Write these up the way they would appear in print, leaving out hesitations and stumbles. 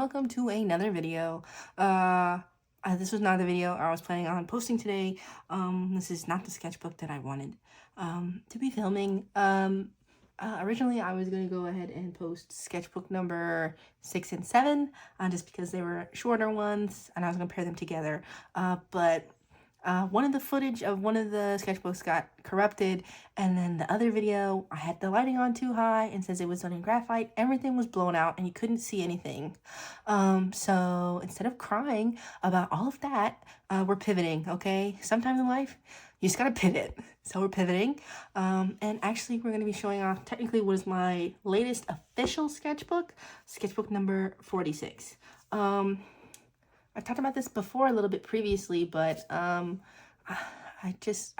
welcome to another video. This was not the video I was planning on posting today. This is not the sketchbook that I wanted to be filming. Originally I was going to go ahead and post sketchbook number 6 and 7 just because they were shorter ones and I was going to pair them together. But one of the footage of one of the sketchbooks got corrupted, and then the other video, I had the lighting on too high, and since it was done in graphite, everything was blown out and you couldn't see anything. So instead of crying about all of that, we're pivoting, okay? Sometimes in life, you just gotta pivot. So we're pivoting, and actually we're gonna be showing off technically what is my latest official sketchbook, sketchbook number 46. I've talked about this before a little bit previously, but I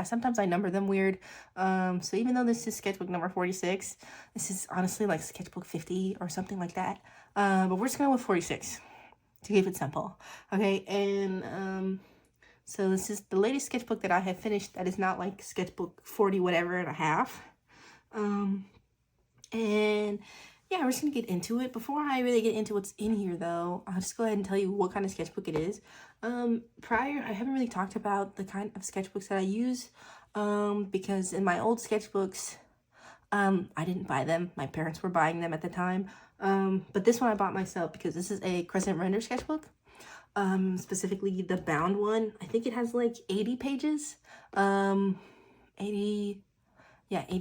sometimes I number them weird. So even though this is sketchbook number 46, this is honestly like sketchbook 50 or something like that. But we're just going with 46 to keep it simple. Okay, and so this is the latest sketchbook that I have finished that is not like sketchbook 40 whatever and a half. And yeah, we're just gonna get into it. Before I really get into what's in here though, I'll just go ahead and tell you what kind of sketchbook it is. Prior, I haven't really talked about the kind of sketchbooks that I use, because in my old sketchbooks, I didn't buy them. My parents were buying them at the time. But this one I bought myself because this is a crescent render sketchbook. Specifically the bound one. I think it has like 80 pages. 80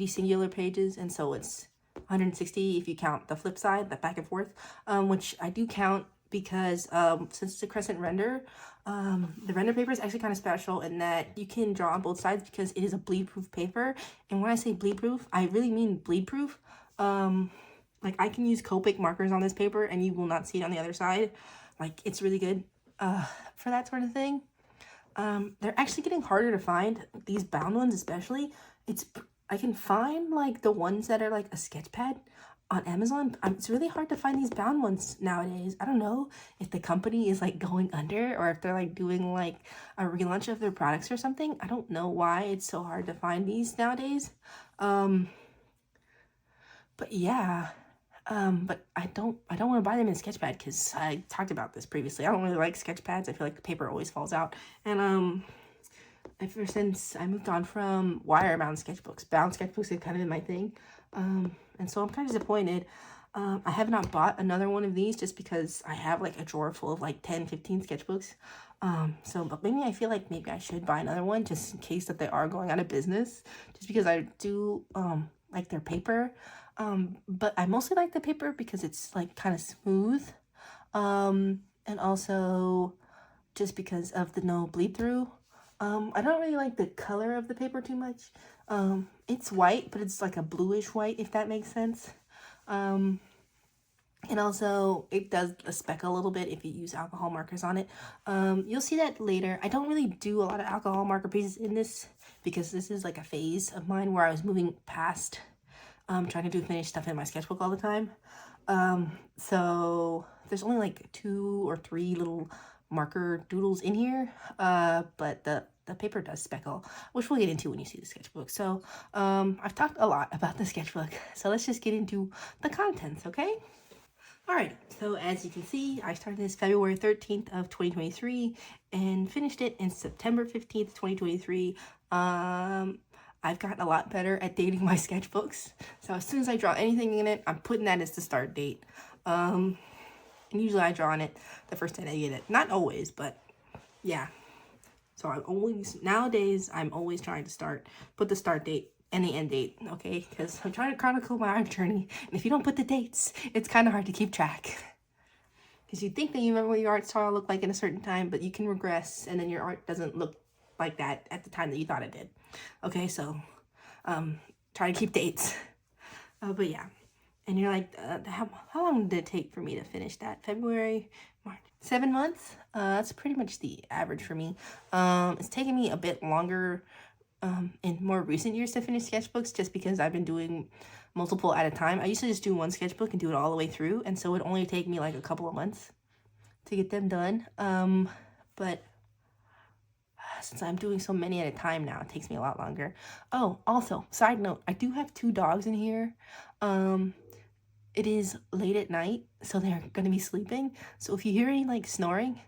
singular pages, and so it's 160 if you count the flip side, the back and forth, which I do count because since it's a crescent render, the render paper is actually kind of special in that you can draw on both sides because it is a bleed proof paper. And when I say bleed proof, I really mean bleed proof. Like I can use Copic markers on this paper and you will not see it on the other side. Like it's really good for that sort of thing. They're actually getting harder to find, these bound ones especially. I can find like the ones that are like a sketch pad on Amazon. It's really hard to find these bound ones nowadays. I don't know if the company is like going under or if they're like doing like a relaunch of their products or something. I don't know why it's so hard to find these nowadays. But yeah. But I don't want to buy them in Sketchpad because I talked about this previously. I don't really like sketch pads. I feel like the paper always falls out. And ever since I moved on from wire bound sketchbooks, bound sketchbooks have kind of been my thing. And so I'm kind of disappointed. I have not bought another one of these just because I have like a drawer full of like 10, 15 sketchbooks. But maybe I feel like maybe I should buy another one just in case that they are going out of business, just because I do like their paper. But I mostly like the paper because it's like kind of smooth. And also just because of the no bleed through. I don't really like the color of the paper too much. It's white, but it's like a bluish white, if that makes sense. And also it does speckle a little bit if you use alcohol markers on it. You'll see that later. I don't really do a lot of alcohol marker pieces in this because this is like a phase of mine where I was moving past trying to do finished stuff in my sketchbook all the time. So there's only like 2 or 3 little marker doodles in here, but the paper does speckle, which we'll get into when you see the sketchbook. So I've talked a lot about the sketchbook, so let's just get into the contents, okay? All right, so as you can see, I started this February 13th of 2023 and finished it in September 15th, 2023. I've gotten a lot better at dating my sketchbooks. So as soon as I draw anything in it, I'm putting that as the start date. And usually I draw on it the first time I get it. Not always, but yeah. So nowadays, I'm always trying to put the start date and the end date, okay? Because I'm trying to chronicle my art journey. And if you don't put the dates, it's kind of hard to keep track. Because you think that you remember what your art style looked like in a certain time, but you can regress and then your art doesn't look like that at the time that you thought it did. Okay, so try to keep dates. But yeah. And you're like, how long did it take for me to finish that? February, March, 7 months? That's pretty much the average for me. It's taken me a bit longer in more recent years to finish sketchbooks just because I've been doing multiple at a time. I used to just do one sketchbook and do it all the way through, and so it only take me like a couple of months to get them done. But since I'm doing so many at a time now, it takes me a lot longer. Oh, also, side note, I do have 2 dogs in here. it is late at night, so they're gonna be sleeping. So if you hear any like snoring,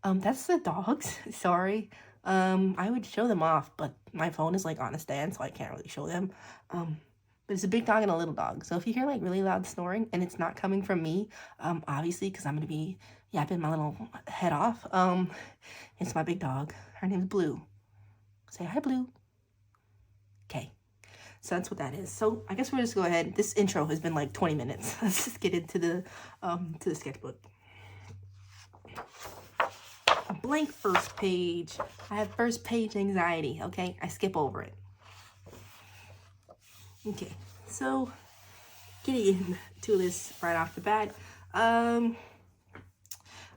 that's the dogs. Sorry. I would show them off, but my phone is like on a stand, so I can't really show them. But it's a big dog and a little dog. So if you hear like really loud snoring and it's not coming from me, obviously, because I'm gonna be yapping my little head off, it's my big dog. Her name's Blue. Say hi, Blue. Okay. So that's what that is. So I guess we'll just go ahead. This intro has been like 20 minutes. Let's just get into the sketchbook. A blank first page. I have first page anxiety, okay? I skip over it. Okay, so getting into this right off the bat. I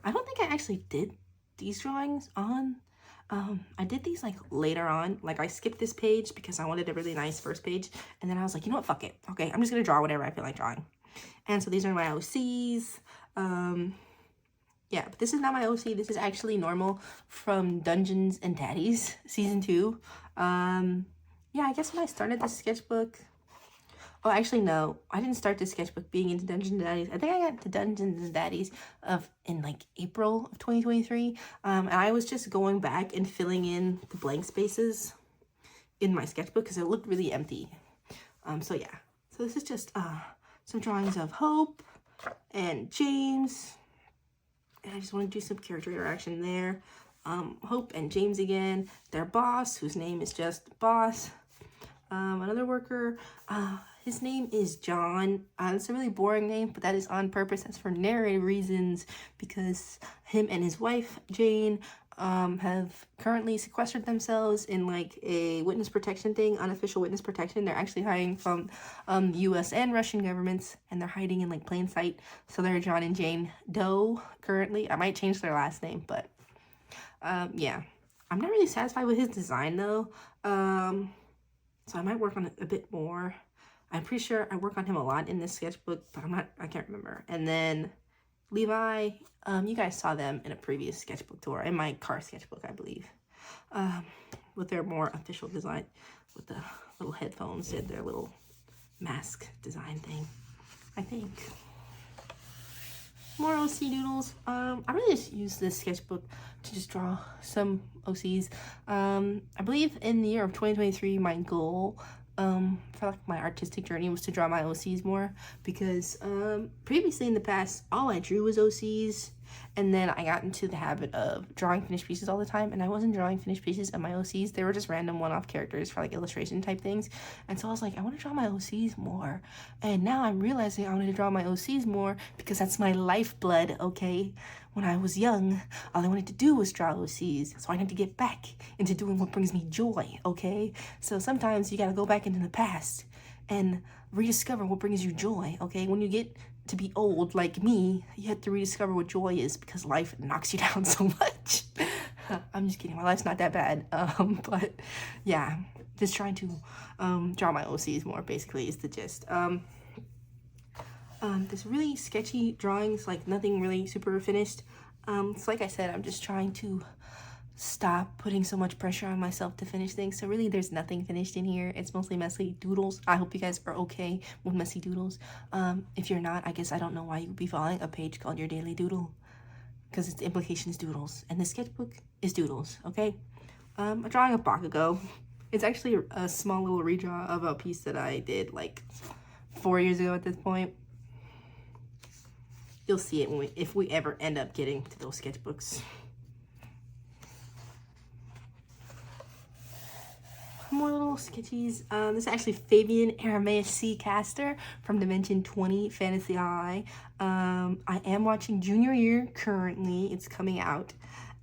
don't think I actually did these drawings on I did these like later on. Like I skipped this page because I wanted a really nice first page, and then I was like, you know what, fuck it. Okay, I'm just gonna draw whatever I feel like drawing. And so these are my OCs. Yeah, but this is not my OC. This is actually normal from Dungeons and Daddies season 2. Yeah, I guess when I started this sketchbook. Oh, actually, no. I didn't start this sketchbook being into Dungeons and Daddies. I think I got to Dungeons and Daddies in like April of 2023. And I was just going back and filling in the blank spaces in my sketchbook because it looked really empty. So yeah. So this is just some drawings of Hope and James. And I just want to do some character interaction there. Hope and James again. Their boss, whose name is just Boss. Another worker. His name is John. It's a really boring name, but that is on purpose. That's for narrative reasons because him and his wife, Jane, have currently sequestered themselves in like a witness protection thing, unofficial witness protection. They're actually hiding from US and Russian governments, and they're hiding in like plain sight. So they're John and Jane Doe currently. I might change their last name, but yeah. I'm not really satisfied with his design though. So I might work on it a bit more. I'm pretty sure I work on him a lot in this sketchbook, but I can't remember. And then Levi, you guys saw them in a previous sketchbook tour, in my car sketchbook, I believe. With their more official design, with the little headphones and their little mask design thing, I think. More OC doodles. I really just use this sketchbook to just draw some OCs. I believe in the year of 2023, my goal for like my artistic journey was to draw my OCs more because previously in the past all I drew was OCs, and then I got into the habit of drawing finished pieces all the time, and I wasn't drawing finished pieces of my OCs. They were just random one-off characters for like illustration type things, and so I was like, I want to draw my OCs more, and now I'm realizing I want to draw my OCs more because that's my lifeblood. Okay, when I was young, all I wanted to do was draw OCs, so I need to get back into doing what brings me joy. Okay, so sometimes you gotta go back into the past and rediscover what brings you joy. Okay, when you get to be old like me, you have to rediscover what joy is because life knocks you down so much. I'm just kidding, my life's not that bad. But yeah, just trying to draw my OCs more basically is the gist. There's really sketchy drawings, like nothing really super finished. So like I said, I'm just trying to stop putting so much pressure on myself to finish things. So really there's nothing finished in here. It's mostly messy doodles. I hope you guys are okay with messy doodles. If you're not, I guess I don't know why you would be following a page called Your Daily Doodle, because its implication is doodles, and the sketchbook is doodles. Okay, a drawing of Bakugo. It's actually a small little redraw of a piece that I did like 4 years ago at this point. You'll see it when if we ever end up getting to those sketchbooks. More little sketchies. This is actually Fabian Arameus C. Caster from Dimension 20 Fantasy High. I am watching Junior Year currently. It's coming out.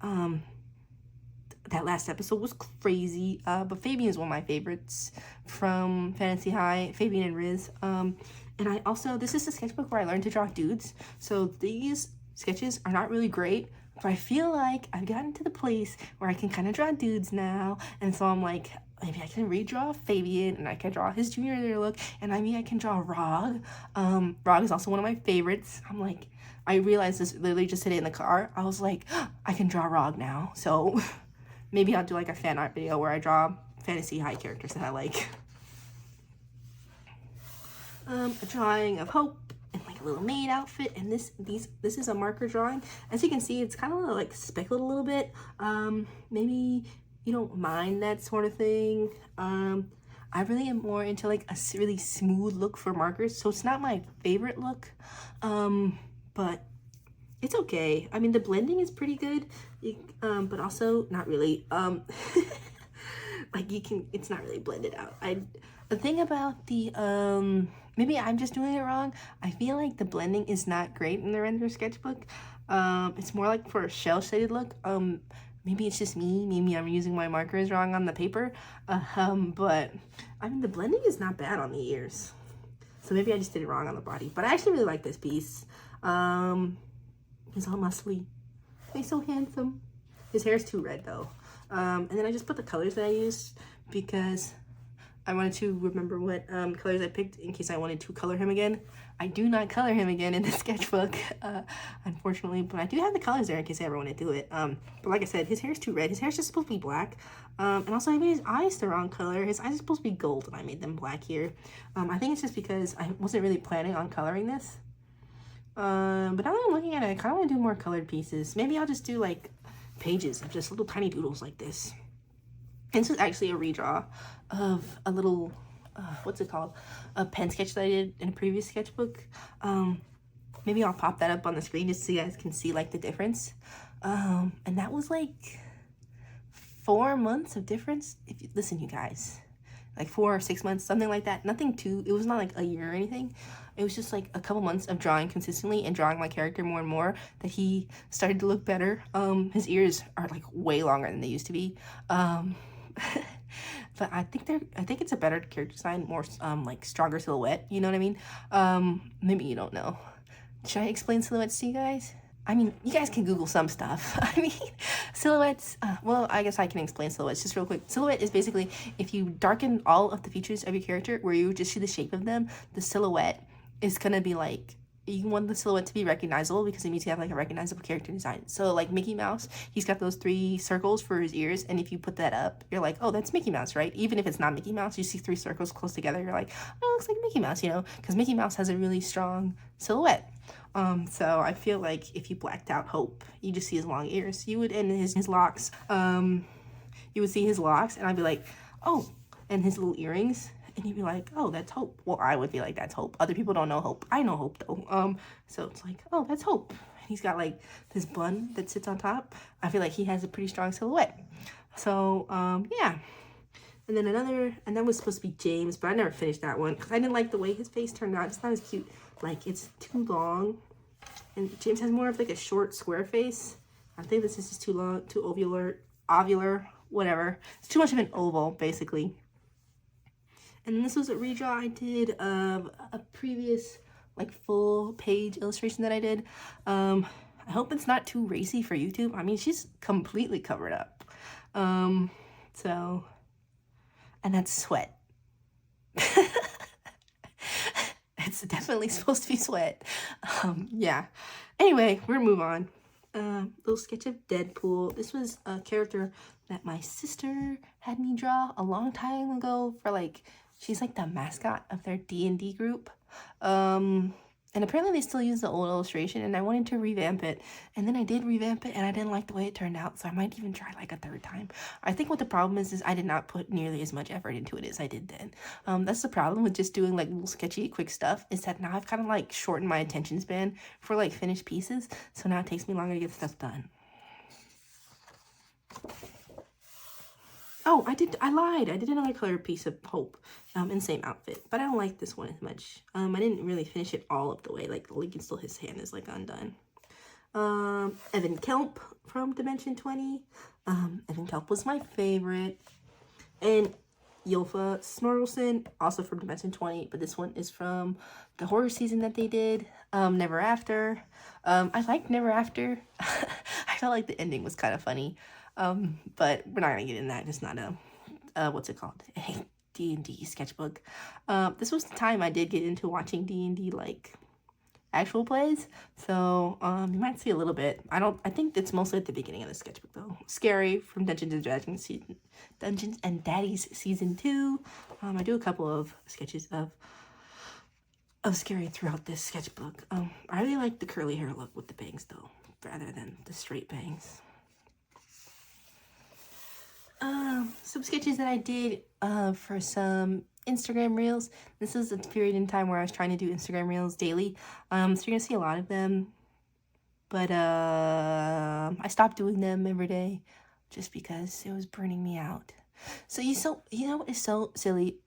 That last episode was crazy. But Fabian is one of my favorites from Fantasy High. Fabian and Riz. And I also, this is a sketchbook where I learned to draw dudes. So these sketches are not really great, but I feel like I've gotten to the place where I can kind of draw dudes now. And so I'm like, maybe I can redraw Fabian and I can draw his junior year look. And I mean, I can draw Rog. Rog is also one of my favorites. I'm like, I realized this literally just today in the car. I was like, I can draw Rog now. So maybe I'll do like a fan art video where I draw Fantasy High characters that I like. A drawing of Hope in like like a little maid outfit, and this is a marker drawing. As you can see, it's kind of like speckled a little bit. Maybe you don't mind that sort of thing. I really am more into like a really smooth look for markers, so it's not my favorite look, but it's okay. I mean, the blending is pretty good, but also not really. Like it's not really blended out. The thing about the, maybe I'm just doing it wrong. I feel like the blending is not great in the render sketchbook. It's more like for a shell shaded look. Maybe it's just me. Maybe I'm using my markers wrong on the paper. But I mean, the blending is not bad on the ears. So maybe I just did it wrong on the body. But I actually really like this piece. He's all muscly. He's so handsome. His hair is too red though. And then I just put the colors that I used because I wanted to remember what colors I picked in case I wanted to color him again. I do not color him again in the sketchbook, unfortunately, but I do have the colors there in case I ever want to do it. But like I said, his hair is too red. His hair is just supposed to be black. And also I made his eyes the wrong color. His eyes are supposed to be gold and I made them black here. I think it's just because I wasn't really planning on coloring this. But now that I'm looking at it, I kind of want to do more colored pieces. Maybe I'll just do like pages of just little tiny doodles like this. And this is actually a redraw of a little, what's it called? A pen sketch that I did in a previous sketchbook. Maybe I'll pop that up on the screen just so you guys can see like the difference. And that was like 4 months of difference. If you listen, you guys, like 4 or 6 months, something like that. Nothing too, it was not like a year or anything. It was just like a couple months of drawing consistently and drawing my character more and more that he started to look better. His ears are like way longer than they used to be. But I think it's a better character design, more like stronger silhouette, you know what I mean? Maybe you don't know. Should I explain silhouettes to you guys? I mean, you guys can Google some stuff. I mean, silhouettes, well, I guess I can explain silhouettes just real quick. Silhouette is basically if you darken all of the features of your character where you just see the shape of them, the silhouette is gonna be like, you want the silhouette to be recognizable because it means you have like a recognizable character design. So like Mickey Mouse, he's got those 3 circles for his ears, and if you put that up, you're like, oh, that's Mickey Mouse, right? Even if it's not Mickey Mouse, you see 3 circles close together, you're like, oh, it looks like Mickey Mouse, you know, because Mickey Mouse has a really strong silhouette. So I feel like if you blacked out Hope, you just see his long ears. You would, and his locks, you would see his locks, and I'd be like, oh, and his little earrings. And you'd be like, oh, that's Hope. Well, I would be like, that's Hope. Other people don't know Hope. I know Hope, though. So it's like, oh, that's Hope. He's got, like, this bun that sits on top. I feel like he has a pretty strong silhouette. So, yeah. And then and that was supposed to be James, but I never finished that one because I didn't like the way his face turned out. It's not as cute. Like, it's too long. And James has more of, like, a short, square face. I think this is just too long, too ovular, whatever. It's too much of an oval, basically. And this was a redraw I did of a previous like full page illustration that I did. I hope it's not too racy for YouTube. I mean, she's completely covered up. So, and that's sweat. It's definitely supposed to be sweat. Yeah. Anyway, we're gonna move on. Little sketch of Deadpool. This was a character that my sister had me draw a long time ago for like, she's like the mascot of their D&D group. And apparently they still use the old illustration, and I wanted to revamp it. And then I did revamp it, and I didn't like the way it turned out, so I might even try like a 3rd time. I think what the problem is I did not put nearly as much effort into it as I did then. That's the problem with just doing like little sketchy quick stuff, is that now I've kind of like shortened my attention span for like finished pieces, so now it takes me longer to get stuff done. Oh, I lied. I did another color piece of Hope in the same outfit, but I don't like this one as much. I didn't really finish it all of the way. Like, you can still, his hand is like undone. Evan Kelp from Dimension 20. Evan Kelp was my favorite. And Yolfa Snorkelson, also from Dimension 20, but this one is from the horror season that they did, Never After. I liked Never After. I felt like the ending was kind of funny. But we're not gonna get in that. It's not a what's it called, a D&D sketchbook. This was the time I did get into watching D&D like actual plays, so you might see a little bit. I think it's mostly at the beginning of the sketchbook though. Scary from Dungeons and Daddies season 2. I do a couple of sketches of of scary throughout this sketchbook. I really like the curly hair look with the bangs though, rather than the straight bangs. Some sketches that I did for some Instagram reels. This is a period in time where I was trying to do Instagram reels daily. So you're gonna see a lot of them, but I stopped doing them every day just because it was burning me out. So you know what is so silly?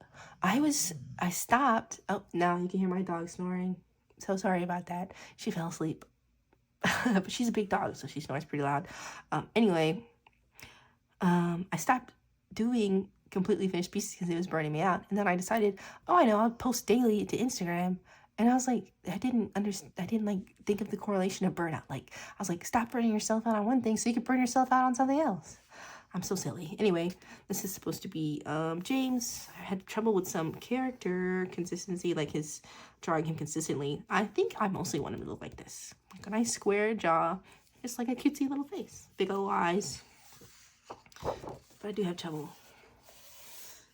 I stopped. Oh, now you can hear my dog snoring. So sorry about that. She fell asleep. But she's a big dog, so she snores pretty loud. Anyway, I stopped doing completely finished pieces because it was burning me out. And then I decided, oh, I know, I'll post daily to Instagram. And I was like, I didn't like think of the correlation of burnout. Like, I was like, stop burning yourself out on one thing so you can burn yourself out on something else. I'm so silly. Anyway, this is supposed to be James. I had trouble with some character consistency, like his drawing him consistently. I think I mostly want him to look like this. Like a nice square jaw, just like a cutesy little face. Big old eyes. But I do have trouble.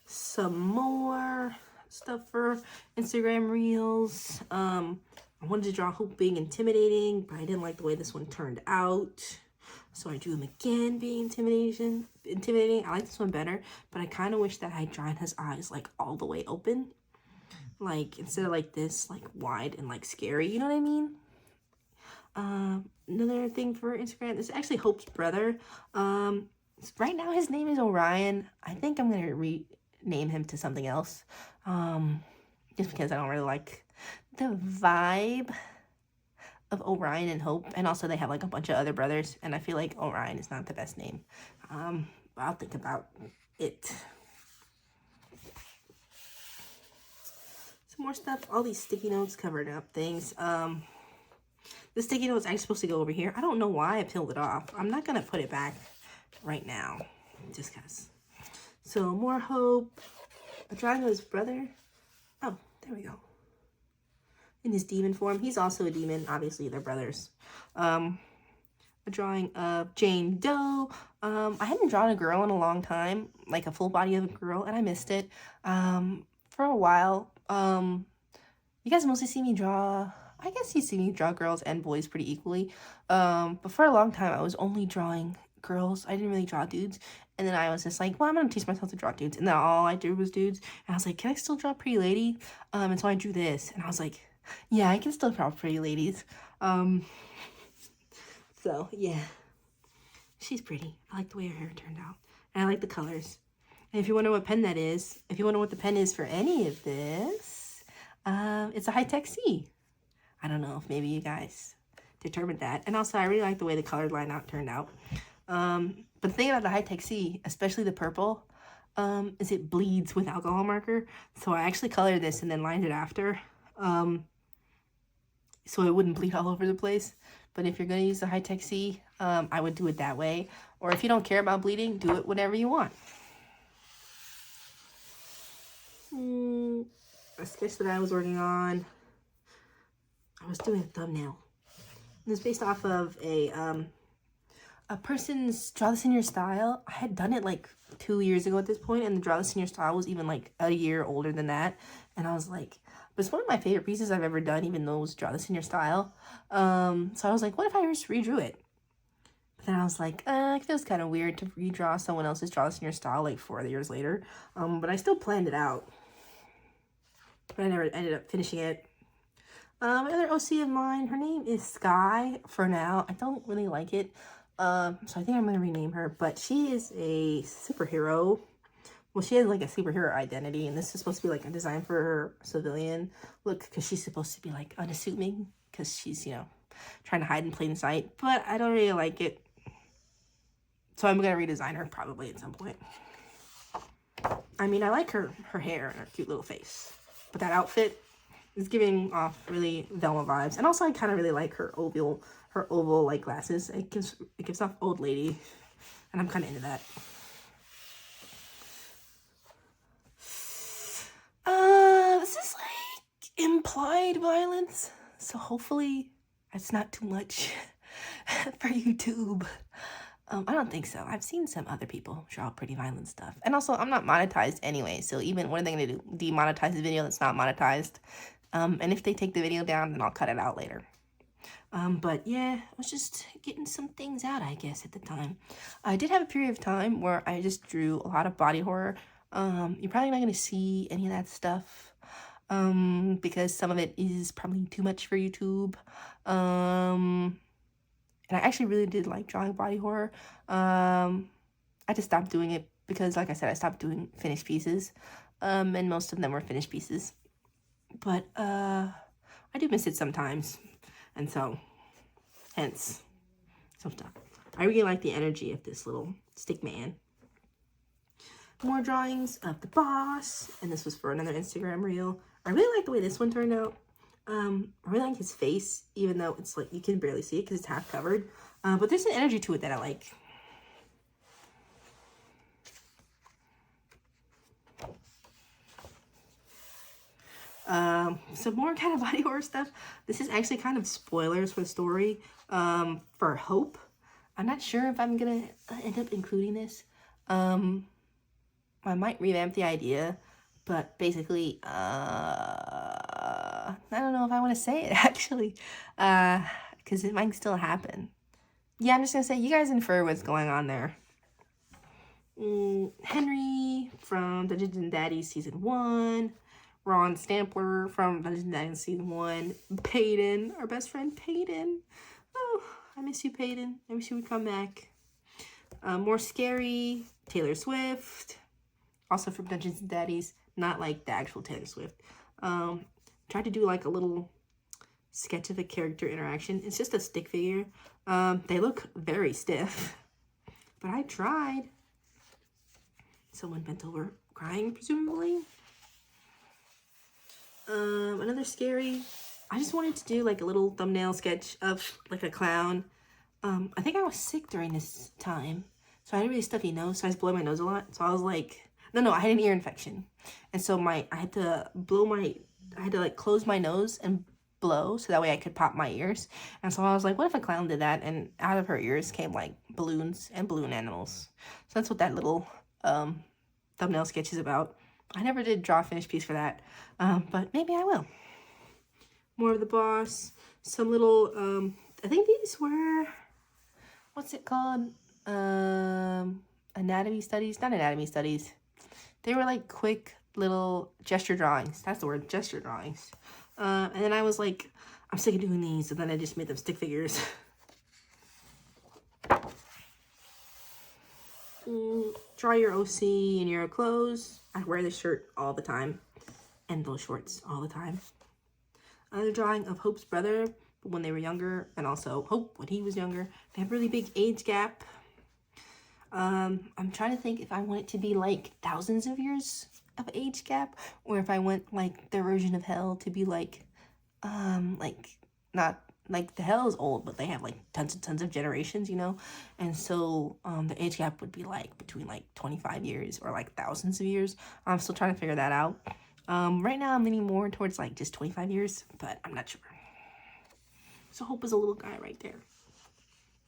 Some more stuff for Instagram reels. I wanted to draw Hope being intimidating, but I didn't like the way this one turned out. So I drew him again being intimidating. I like this one better, but I kind of wish that I had drawn his eyes like all the way open. Like instead of like this, like wide and like scary, you know what I mean? Another thing for Instagram, this is actually Hope's brother. Right now his name is Orion. I think I'm gonna rename him to something else. Just because I don't really like the vibe of Orion and Hope, and also they have like a bunch of other brothers, and I feel like Orion is not the best name. I'll think about it. Some more stuff. All these sticky notes covered up things. The sticky note is actually supposed to go over here. I don't know why I peeled it off. I'm not gonna put it back right now, just cause. So more Hope. A drawing of his brother. Oh, there we go. In his demon form. He's also a demon. Obviously, they're brothers. A drawing of Jane Doe. I hadn't drawn a girl in a long time, like a full body of a girl, and I missed it. For a while. You guys mostly see me draw, I guess you see me draw girls and boys pretty equally. But for a long time, I was only drawing girls. I didn't really draw dudes. And then I was just like, well, I'm gonna teach myself to draw dudes. And then all I drew was dudes. And I was like, can I still draw pretty lady? And so I drew this. And I was like, yeah, I can still draw pretty ladies. So, yeah. She's pretty. I like the way her hair turned out. And I like the colors. And if you wonder what pen that is, if you wonder what the pen is for any of this, it's a high-tech C. I don't know if maybe you guys determined that. And also, I really like the way the colored line out turned out. But the thing about the high-tech C, especially the purple, is it bleeds with alcohol marker. So I actually colored this and then lined it after. So it wouldn't bleed all over the place. But if you're going to use the high-tech C, I would do it that way. Or if you don't care about bleeding, do it whatever you want. A sketch that I was working on, I was doing a thumbnail. It was based off of a person's Draw This in Your Style. I had done it like 2 years ago at this point, and the Draw This in Your Style was even like a year older than that. And I was like, but it's one of my favorite pieces I've ever done, even though it was Draw This in Your Style. So I was like, what if I just redrew it? But then I was like, it feels kind of weird to redraw someone else's Draw This in Your Style like 4 years later. But I still planned it out. But I never ended up finishing it. Another OC of mine, her name is Sky for now. I don't really like it. So I think I'm going to rename her. But she is a superhero. Well, she has like a superhero identity. And this is supposed to be like a design for her civilian look. Because she's supposed to be like unassuming. Because she's, you know, trying to hide in plain sight. But I don't really like it. So I'm going to redesign her probably at some point. I mean, I like her hair and her cute little face. But that outfit is giving off really Velma vibes. And also I kind of really like her oval like glasses. It gives off old lady. And I'm kind of into that. This is like implied violence. So hopefully it's not too much for YouTube. I don't think so. I've seen some other people draw pretty violent stuff. And also, I'm not monetized anyway. So even, what are they going to do? Demonetize the video that's not monetized? And if they take the video down, then I'll cut it out later. But yeah, I was just getting some things out, I guess, at the time. I did have a period of time where I just drew a lot of body horror. You're probably not going to see any of that stuff, because some of it is probably too much for YouTube. And I actually really did like drawing body horror. I just stopped doing it because, like I said, I stopped doing finished pieces. And most of them were finished pieces. But, I do miss it sometimes. And so, hence, some stuff. I really like the energy of this little stick man. More drawings of the boss. And this was for another Instagram reel. I really like the way this one turned out. I really like his face, even though it's like, you can barely see it because it's half covered. But there's an energy to it that I like. Some more kind of body horror stuff. This is actually kind of spoilers for the story, for Hope. I'm not sure if I'm gonna end up including this. I might revamp the idea, but basically, I don't know if I want to say it actually, because it might still happen. Yeah, I'm just gonna say you guys infer what's going on there. Henry from Dungeons and Daddies Season 1. Ron Stampler from Dungeons and Dragons Season 1. Peyton, our best friend Peyton. Oh, I miss you, Peyton. I wish you would come back. More scary, Taylor Swift. Also from Dungeons and Daddies. Not like the actual Taylor Swift. Tried to do like a little sketch of a character interaction. It's just a stick figure. They look very stiff. But I tried. Someone bent over crying, presumably. Another scary. I just wanted to do like a little thumbnail sketch of like a clown. I think I was sick during this time, so I had a really stuffy nose, so I was blowing my nose a lot. So I was like, no, I had an ear infection, and so I had to like close my nose and blow so that way I could pop my ears. And so I was like, what if a clown did that? And out of her ears came like balloons and balloon animals. So that's what that little thumbnail sketch is about. I never did draw a finished piece for that, but maybe I will. More of the boss. Some little, I think these were, what's it called? Anatomy studies? Not anatomy studies. They were like quick little gesture drawings. That's the word, gesture drawings. And then I was like, I'm sick of doing these, and then I just made them stick figures. Draw your OC in your clothes. I wear this shirt all the time, and those shorts all the time. Another drawing of Hope's brother when they were younger, and also Hope when he was younger. They have a really big age gap. I'm trying to think if I want it to be like thousands of years of age gap, or if I want like their version of hell to be like not like the hell is old, but they have like tons and tons of generations, you know? And so the age gap would be like between like 25 years or like thousands of years. I'm still trying to figure that out. Right now I'm leaning more towards like just 25 years, but I'm not sure. So Hope is a little guy right there.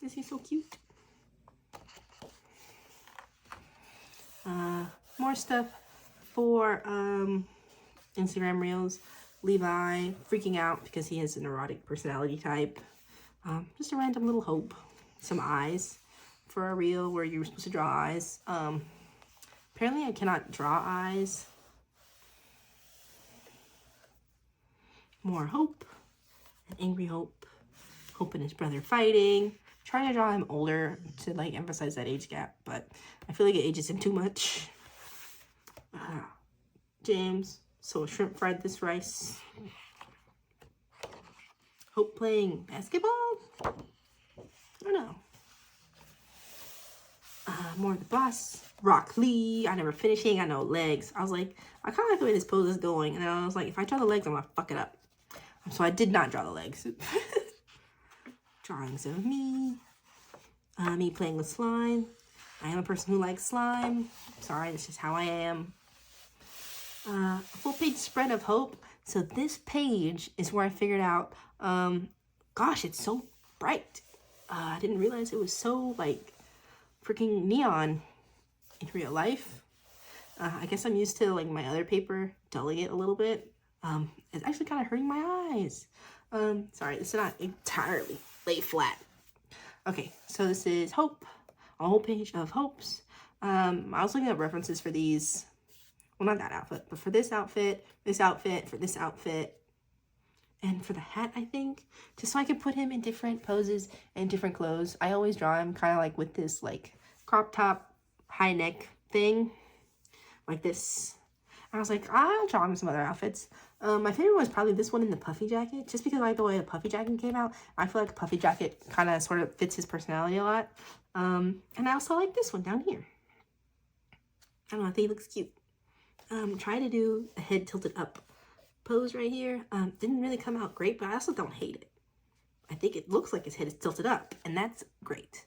Is he so cute? More stuff for Instagram reels. Levi freaking out because he has a neurotic personality type. Just a random little Hope. Some eyes for a reel where you were supposed to draw eyes. Apparently I cannot draw eyes. More Hope. An angry Hope. Hope and his brother fighting. Trying to draw him older to like emphasize that age gap, but I feel like it ages him too much. James. So shrimp fried this rice. Hope playing basketball? I don't know. More of the boss. Rock Lee. I never finishing. I know legs. I was like, I kind of like the way this pose is going. And then I was like, if I draw the legs, I'm going to fuck it up. So I did not draw the legs. Drawings of me. Me playing with slime. I am a person who likes slime. Sorry, that's just how I am. A full page spread of Hope. So this page is where I figured out, gosh, it's so bright. I didn't realize it was so like freaking neon in real life. I guess I'm used to like my other paper dulling it a little bit. It's actually kind of hurting my eyes. Sorry, this is not entirely laid flat. Okay, so this is Hope, a whole page of Hopes. I was looking up references for these. Well, not that outfit, but for this outfit, for this outfit, and for the hat, I think, just so I could put him in different poses and different clothes. I always draw him kind of like with this like crop top, high neck thing, like this. And I was like, I'll draw him some other outfits. My favorite was probably this one in the puffy jacket, just because I like the way the puffy jacket came out. I feel like a puffy jacket kind of sort of fits his personality a lot. And I also like this one down here. I don't know, I think he looks cute. Try to do a head tilted up pose right here. Didn't really come out great, but I also don't hate it. I think it looks like his head is tilted up, and that's great.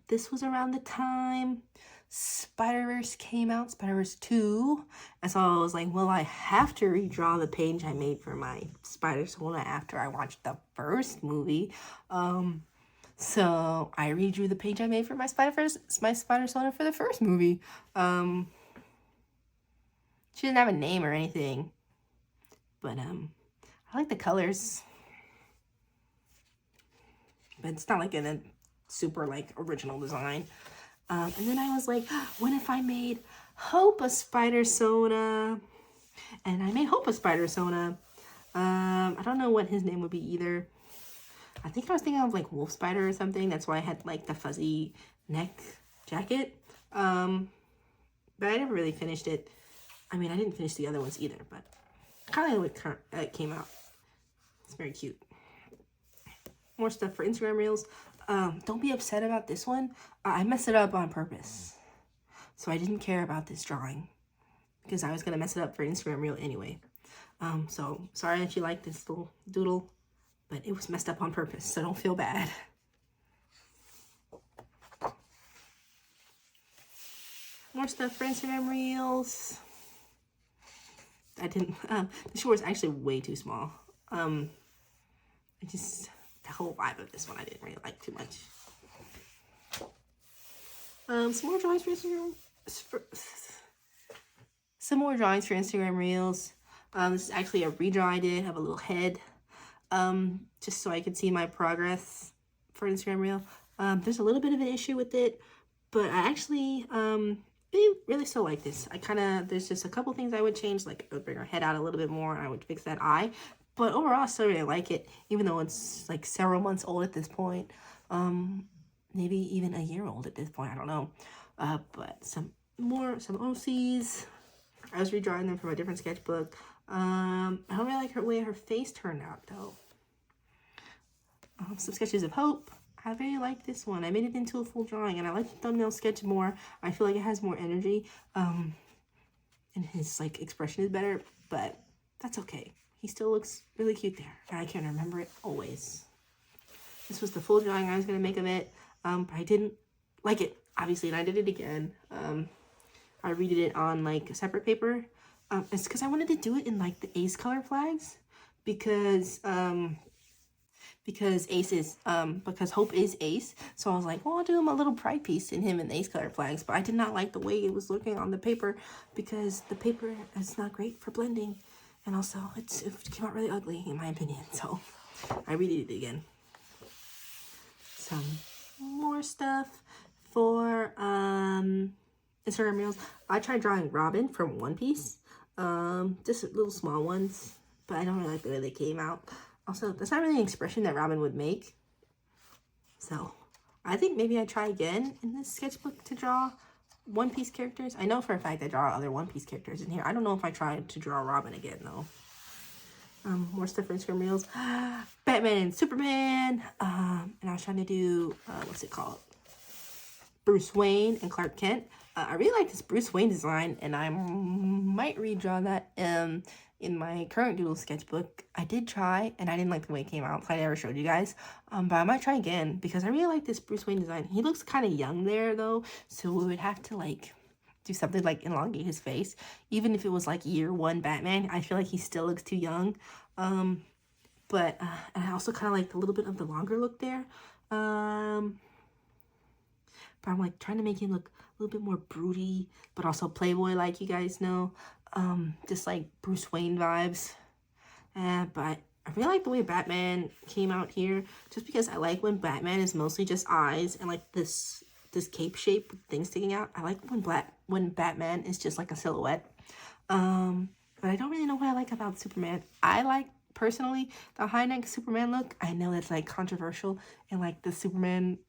This was around the time Spider-Verse came out, Spider-Verse 2. And so I was like, well, I have to redraw the page I made for my Spider-Persona after I watched the first movie. So I redrew the page I made for my Spider-Persona for the first movie. She didn't have a name or anything, but I like the colors. But it's not like a super like original design. And then I was like, what if I made Hope a Spider-Sona? And I made Hope a Spider-Sona. I don't know what his name would be either. I think I was thinking of like Wolf Spider or something. That's why I had like the fuzzy neck jacket. But I never really finished it. I mean, I didn't finish the other ones either, but kind of like it came out. It's very cute. More stuff for Instagram Reels. Don't be upset about this one. I messed it up on purpose. So I didn't care about this drawing because I was going to mess it up for Instagram Reel anyway. So sorry if you like this little doodle, but it was messed up on purpose, so don't feel bad. More stuff for Instagram Reels. I didn't, the short is actually way too small. The whole vibe of this one I didn't really like too much. Some more drawings for Instagram Reels. This is actually a redraw I did of a little head, just so I could see my progress for Instagram Reel. There's a little bit of an issue with it, but I actually really still like this. There's just a couple things I would change, like I would bring her head out a little bit more and I would fix that eye. But overall, I still really like it, even though it's like several months old at this point. Maybe even a year old at this point, I don't know. But some OCs. I was redrawing them from a different sketchbook. I don't really like the way her face turned out, though. Some sketches of Hope. I really like this one. I made it into a full drawing, and I like the thumbnail sketch more. I feel like it has more energy, and his like expression is better, but that's okay. He still looks really cute there, and I can remember it always. This was the full drawing I was going to make of it, but I didn't like it, obviously, and I did it again. I redid it on, like, a separate paper. It's because I wanted to do it in, like, the Ace color flags, because Hope is Ace, so I was like, well, I'll do him a little pride piece in him in the Ace color flags, but I did not like the way it was looking on the paper, because the paper is not great for blending. And also, it came out really ugly, in my opinion, so I redid it again. Some more stuff for Instagram Reels. I tried drawing Robin from One Piece, just little small ones, but I don't really like the way they came out. Also, that's not really an expression that Robin would make, so I think maybe I try again in this sketchbook to draw One Piece characters. I know for a fact I draw other One Piece characters in here. I don't know if I tried to draw Robin again, though. More stuff for Instagram Reels. Batman and Superman. And I was trying to do, what's it called? Bruce Wayne and Clark Kent. I really like this Bruce Wayne design, and I might redraw that in my current Doodle sketchbook. I did try, and I didn't like the way it came out, so I never showed you guys. But I might try again, because I really like this Bruce Wayne design. He looks kind of young there, though, so we would have to, like, do something like elongate his face. Even if it was, like, year one Batman, I feel like he still looks too young. But I also kind of like a little bit of the longer look there. But I'm, like, trying to make him look a little bit more broody, but also Playboy, like you guys know. just like Bruce Wayne vibes. But I really like the way Batman came out here, just because I like when Batman is mostly just eyes and like this cape shape with things sticking out. I like when Batman is just like a silhouette. But I don't really know what I like about Superman. I like personally the high neck Superman look. I know that's like controversial, and like the Superman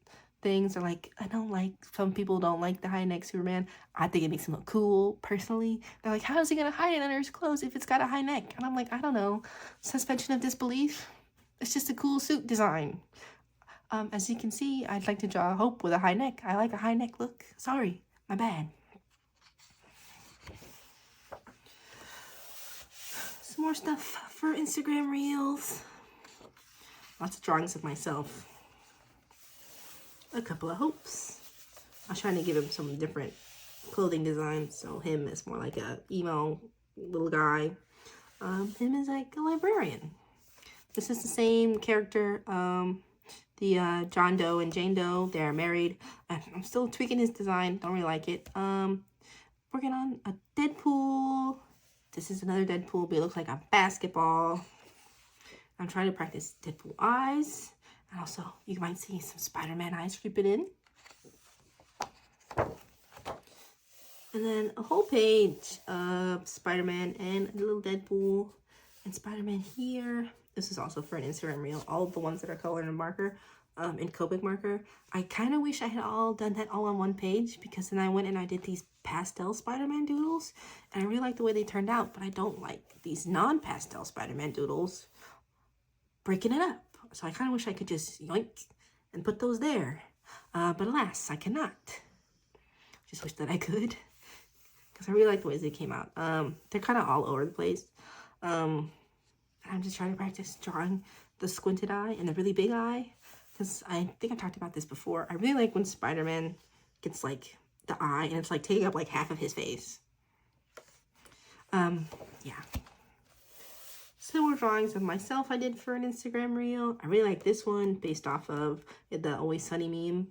things are like, I don't like, some people don't like the high neck Superman. I think it makes him look cool personally. They're like, how is he gonna hide it under his clothes if it's got a high neck? And I'm like, I don't know, suspension of disbelief. It's just a cool suit design. As you can see, I'd like to draw Hope with a high neck. I like a high neck look. Sorry, my bad. Some more stuff for Instagram Reels. Lots of drawings of myself. A couple of Hopes. I was trying to give him some different clothing designs. So him is more like a emo little guy. Him is like a librarian. This is the same character. The John Doe and Jane Doe, they're married. I'm still tweaking his design. Don't really like it. Working on a Deadpool. This is another Deadpool, but it looks like a basketball. I'm trying to practice Deadpool eyes. And also, you might see some Spider-Man eyes creeping in. And then a whole page of Spider-Man and a little Deadpool and Spider-Man here. This is also for an Instagram reel. All of the ones that are colored in marker, in Copic marker. I kind of wish I had all done that all on one page, because then I went and I did these pastel Spider-Man doodles. And I really like the way they turned out, but I don't like these non-pastel Spider-Man doodles breaking it up. So I kind of wish I could just yoink and put those there. But alas, I cannot. Just wish that I could, because I really like the ways they came out. They're kind of all over the place. I'm just trying to practice drawing the squinted eye and the really big eye, because I think I talked about this before. I really like when Spider-Man gets like the eye and it's like taking up like half of his face. Yeah. Similar drawings of myself I did for an Instagram reel. I really like this one based off of the Always Sunny meme.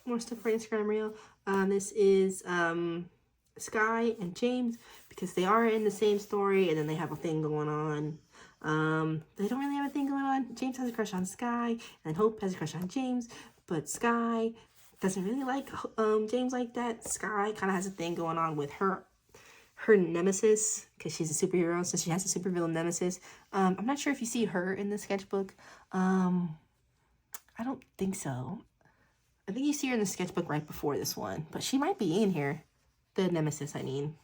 More stuff for Instagram reel. This is Sky and James, because they are in the same story and then they have a thing going on. They don't really have a thing going on. James has a crush on Sky and Hope has a crush on James, but Sky doesn't really like James like that. Sky kind of has a thing going on with her nemesis, because she's a superhero, so she has a supervillain nemesis. I'm not sure if you see her in the sketchbook. I don't think so. I think you see her in the sketchbook right before this one, but she might be in here. The nemesis, I mean.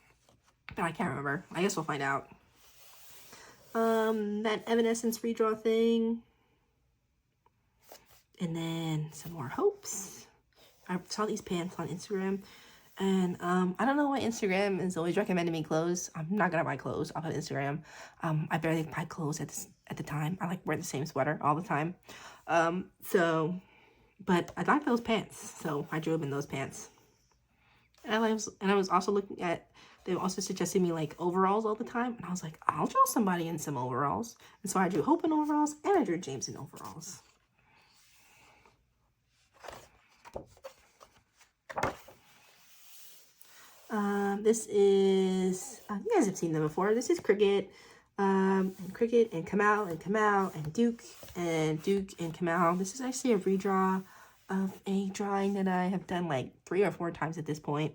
But I can't remember. I guess we'll find out. That Evanescence redraw thing. And then some more Hopes. I saw these pants on Instagram. And I don't know why Instagram is always recommending me clothes. I'm not gonna buy clothes off of Instagram. I barely buy clothes at the time. I like wear the same sweater all the time. But I like those pants, so I drew them in those pants. And I was also looking at, they also suggested me like overalls all the time, and I was like, I'll draw somebody in some overalls. And so I drew Hope in overalls, and I drew James in overalls. This is, you guys have seen them before. This is Cricket, and Cricket and Kamal and Kamal and Duke and Kamal. This is actually a redraw of a drawing that I have done like 3 or 4 times at this point.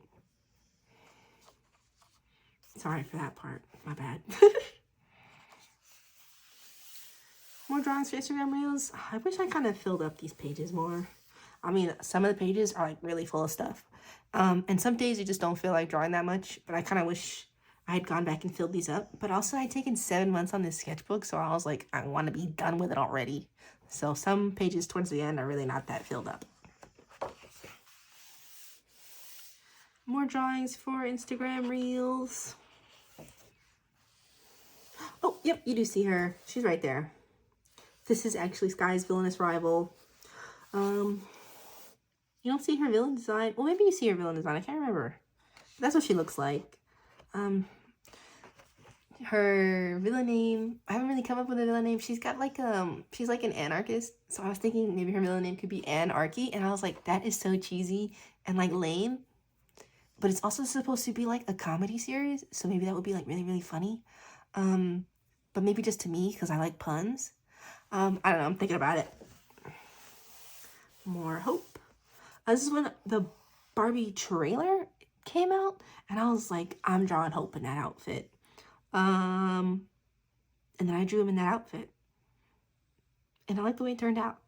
Sorry for that part, my bad. More drawings for Instagram Reels. I wish I kind of filled up these pages more. I mean, some of the pages are like really full of stuff. And some days you just don't feel like drawing that much, but I kind of wish I had gone back and filled these up. But also I'd taken 7 months on this sketchbook, so I was like, I want to be done with it already. So some pages towards the end are really not that filled up. More drawings for Instagram Reels. Oh, yep, you do see her. She's right there. This is actually Sky's villainous rival. You don't see her villain design. Well, maybe you see her villain design. I can't remember. That's what she looks like. Her villain name, I haven't really come up with a villain name. She's got like she's like an anarchist, so I was thinking maybe her villain name could be Anarchy, and I was like, that is so cheesy and like lame, but it's also supposed to be like a comedy series, so maybe that would be like really, really funny. But maybe just to me because I like puns. I don't know, I'm thinking about it. More Hope. This is when the Barbie trailer came out, and I was like, I'm drawing Hope in that outfit. And then I drew him in that outfit, and I like the way it turned out.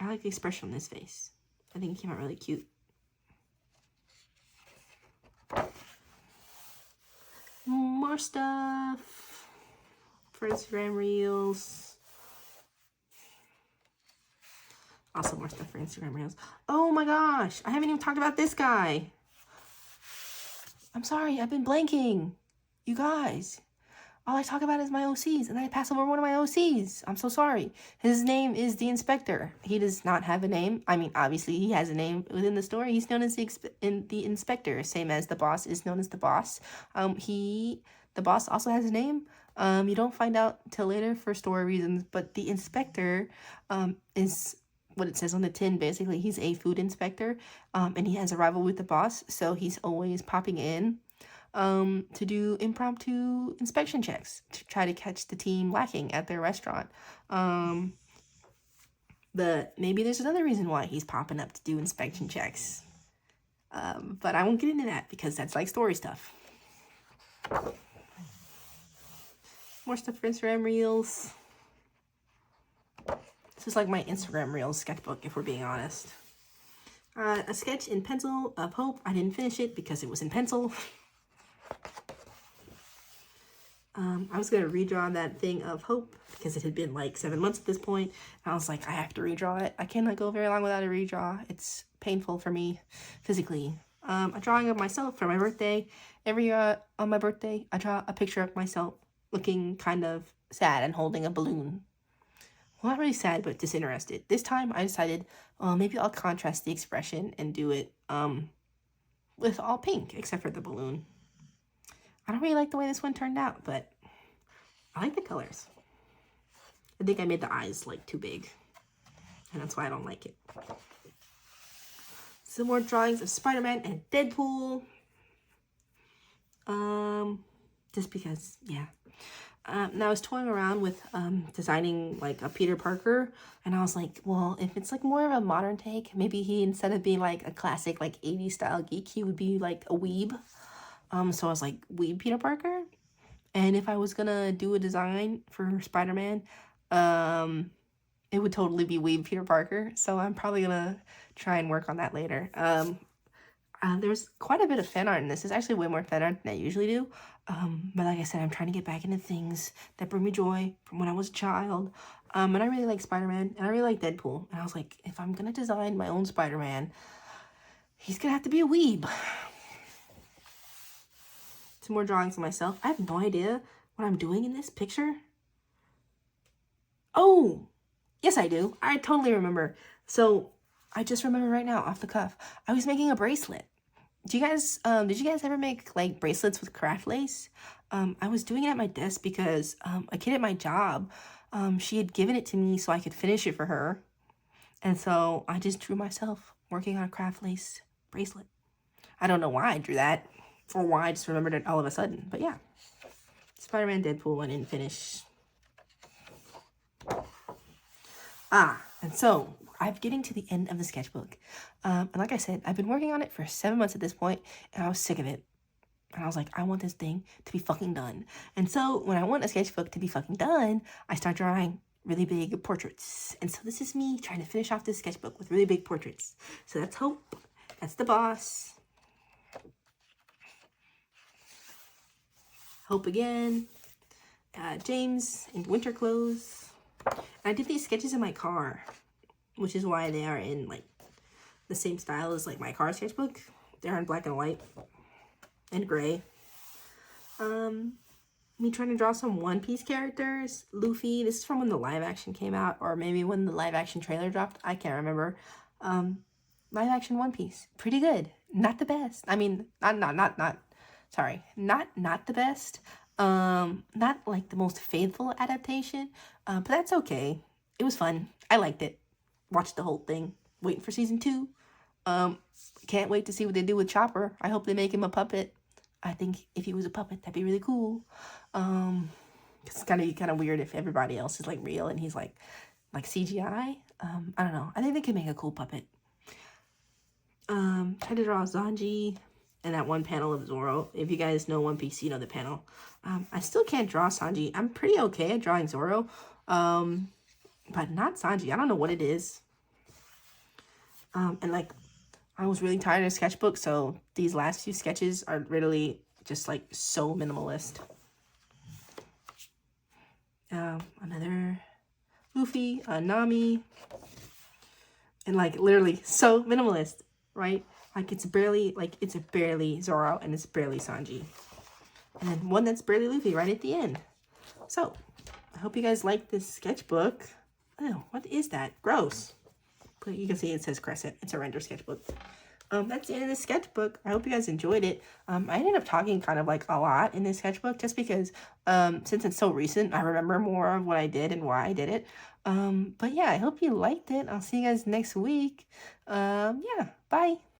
I like the expression on his face. I think it came out really cute. More stuff for Instagram Reels. Also more stuff for Instagram Reels. Oh my gosh, I haven't even talked about this guy. I'm sorry, I've been blanking. You guys. All I talk about is my OCs, and then I pass over one of my OCs. I'm so sorry. His name is the Inspector. He does not have a name. I mean, obviously, he has a name within the story. He's known as the Inspector, same as the boss is known as the boss. The boss also has a name. You don't find out till later for story reasons, but the Inspector is what it says on the tin. Basically, he's a food inspector, and he has a rival with the boss, so he's always popping in to do impromptu inspection checks to try to catch the team lacking at their restaurant. But maybe there's another reason why he's popping up to do inspection checks. But I won't get into that because that's like story stuff. More stuff for Instagram Reels. This is like my Instagram Reels sketchbook, if we're being honest. A sketch in pencil of Hope. I didn't finish it because it was in pencil. I was going to redraw that thing of Hope because it had been like 7 months at this point. And I was like, I have to redraw it. I cannot go very long without a redraw. It's painful for me physically. A drawing of myself for my birthday. Every year on my birthday, I draw a picture of myself looking kind of sad and holding a balloon. Well, not really sad, but disinterested. This time I decided, maybe I'll contrast the expression and do it with all pink except for the balloon. I don't really like the way this one turned out, but I like the colors. I think I made the eyes like too big, and that's why I don't like it. Some more drawings of Spider-Man and Deadpool. Just because, yeah. Now I was toying around with designing like a Peter Parker, and I was like, well, if it's like more of a modern take, maybe he, instead of being like a classic like 80s style geek, he would be like a weeb. So I was like, weeb Peter Parker. And if I was gonna do a design for Spider-Man, it would totally be weeb Peter Parker. So I'm probably gonna try and work on that later. There's quite a bit of fan art in this. There's actually way more fan art than I usually do. But like I said, I'm trying to get back into things that bring me joy from when I was a child. And I really like Spider-Man, and I really like Deadpool. And I was like, if I'm gonna design my own Spider-Man, he's gonna have to be a weeb. Some more drawings of myself. I have no idea what I'm doing in this picture. Oh, yes I do. I totally remember. So I just remember right now off the cuff, I was making a bracelet. Did you guys ever make like bracelets with craft lace? I was doing it at my desk because a kid at my job, she had given it to me so I could finish it for her. And so I just drew myself working on a craft lace bracelet. I don't know why I drew that, or why I just remembered it all of a sudden, but yeah. Spider-Man, Deadpool, I didn't finish. And so I'm getting to the end of the sketchbook. And like I said, I've been working on it for 7 months at this point, and I was sick of it. And I was like, I want this thing to be fucking done. And so when I want a sketchbook to be fucking done, I start drawing really big portraits. And so this is me trying to finish off this sketchbook with really big portraits. So that's Hope. That's the boss. Hope again. James in winter clothes. And I did these sketches in my car, which is why they are in like the same style as like my car sketchbook. They're in black and white and gray. Me trying to draw some One Piece characters. Luffy, this is from when the live action came out, or maybe when the live action trailer dropped. I can't remember. Live action One Piece, pretty good. Not the best. I mean, not the best. Not like the most faithful adaptation, but that's okay. It was fun. I liked it. Watched the whole thing. Waiting for season 2. Um, can't wait to see what they do with Chopper. I hope they make him a puppet. I think if he was a puppet, that'd be really cool. It's kind of weird if everybody else is like real and he's like CGI. I don't know. I think they could make a cool puppet. Tried to draw Zanji and that one panel of Zoro. If you guys know One Piece, you know the panel. I still can't draw Sanji. I'm pretty okay at drawing Zoro, but not Sanji. I don't know what it is. And like, I was really tired of Sketchbook, so these last few sketches are really just like so minimalist. Another Luffy, Nami, and like literally so minimalist, right? Like it's barely Zoro and it's barely Sanji. And then one that's barely Luffy right at the end. So, I hope you guys like this sketchbook. Oh, what is that? Gross. But you can see it says Crescent. It's a render sketchbook. That's the end of the sketchbook. I hope you guys enjoyed it. I ended up talking kind of like a lot in this sketchbook just because since it's so recent, I remember more of what I did and why I did it. But yeah, I hope you liked it. I'll see you guys next week. Yeah, bye.